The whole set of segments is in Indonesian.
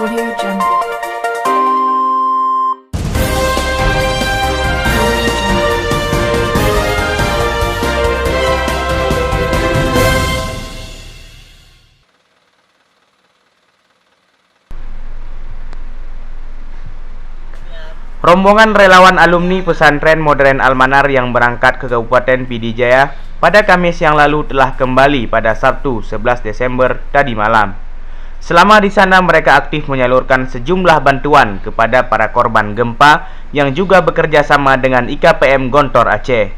Audio Jungle. Rombongan relawan alumni pesantren modern Al-Manar yang berangkat ke Kabupaten Pidijaya pada Kamis yang lalu telah kembali pada Sabtu 11 Desember tadi malam. Selama di sana mereka aktif menyalurkan sejumlah bantuan kepada para korban gempa yang juga bekerja sama dengan IKPM Gontor Aceh.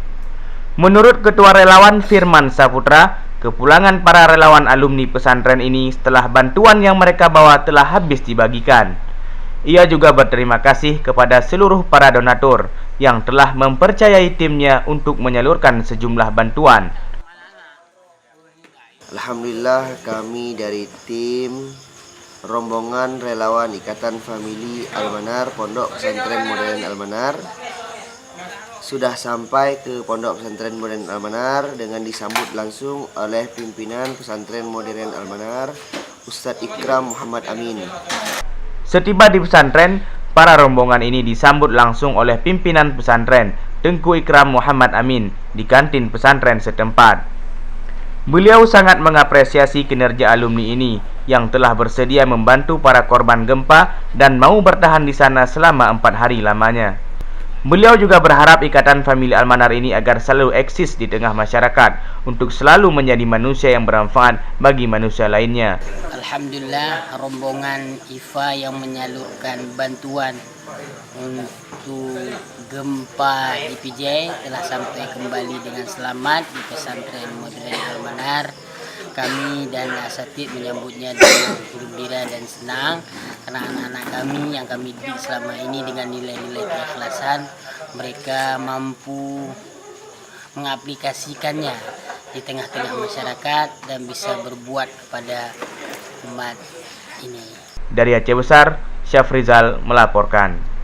Menurut Ketua Relawan Firman Saputra, kepulangan para relawan alumni pesantren ini setelah bantuan yang mereka bawa telah habis dibagikan. Ia juga berterima kasih kepada seluruh para donatur yang telah mempercayai timnya untuk menyalurkan sejumlah bantuan. Alhamdulillah, kami dari tim rombongan relawan Ikatan Famili Al-Manar Pondok Pesantren Modern Al-Manar sudah sampai ke Pondok Pesantren Modern Al-Manar dengan disambut langsung oleh pimpinan Pesantren Modern Al-Manar, Ustadz Ikram Muhammad Amin. Setiba di pesantren, para rombongan ini disambut langsung oleh pimpinan pesantren, Tengku Ikram Muhammad Amin, di kantin pesantren setempat. Beliau sangat mengapresiasi kinerja alumni ini yang telah bersedia membantu para korban gempa dan mau bertahan di sana selama 4 hari lamanya. Beliau juga berharap Ikatan Famili Al-Manar ini agar selalu eksis di tengah masyarakat untuk selalu menjadi manusia yang bermanfaat bagi manusia lainnya. Alhamdulillah, rombongan IFA yang menyalurkan bantuan untuk gempa di PJ telah sampai kembali dengan selamat di pesantren modern Al-Manar. Kami dan asatid menyambutnya dengan gembira dan senang karena anak-anak kami yang kami didik selama ini dengan nilai-nilai keikhlasan, mereka mampu mengaplikasikannya di tengah-tengah masyarakat dan bisa berbuat kepada umat ini. Dari Aceh Besar, Syafrizal melaporkan.